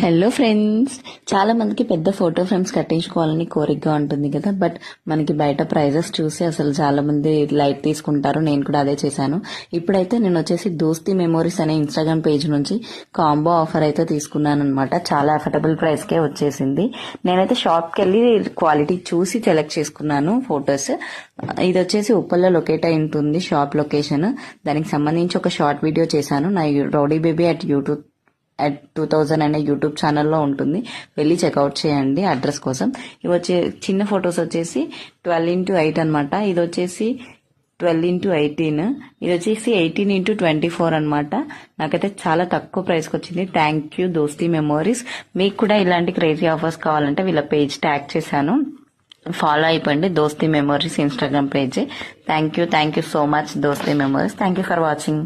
Hello friends, చాలా మందికి పెద్ద ఫోటో ఫ్రేమ్స్ కట్టించుకోవాలని కోరికగా ఉంటుంది కదా. బట్ మనకి బయట ప్రైజెస్ చూసి అసలు చాలా మంది లైట్ తీసుకుంటారు. నేను కూడా అదే చేశాను. ఇప్పుడైతే నేను వచ్చేసి దోస్తీ మెమోరీస్ అనే ఇన్స్టాగ్రామ్ పేజ్ నుంచి కాంబో ఆఫర్ అయితే తీసుకున్నాను అనమాట. చాలా అఫోర్డబుల్ ప్రైస్ కే వచ్చేసింది. నేనైతే షాప్ కి వెళ్ళి క్వాలిటీ చూసి సెలెక్ట్ చేసుకున్నాను ఫొటోస్. ఇది వచ్చేసి ఉప్పల్లో లొకేట్ అయి ఉంటుంది షాప్ లొకేషన్. దానికి సంబంధించి ఒక షార్ట్ వీడియో చేశాను. నా రౌడీ బేబీ అట్ 2000 అనే యూట్యూబ్ ఛానల్లో ఉంటుంది. వెళ్ళి చెక్అవుట్ చేయండి అడ్రస్ కోసం. ఇవి వచ్చే చిన్న ఫొటోస్ వచ్చేసి 12x8 అనమాట. ఇది వచ్చేసి 12x18. ఇది వచ్చేసి 18x24 అనమాట. నాకైతే చాలా తక్కువ ప్రైస్కి వచ్చింది. Thank you Dosti memories. మీకు కూడా ఇలాంటి క్రేజీ ఆఫర్స్ కావాలంటే వీళ్ళ పేజ్ ట్యాగ్ చేశాను, ఫాలో అయిపోండి. Dosti memories Instagram page. Thank you so much Dosti memories. Thank you for watching.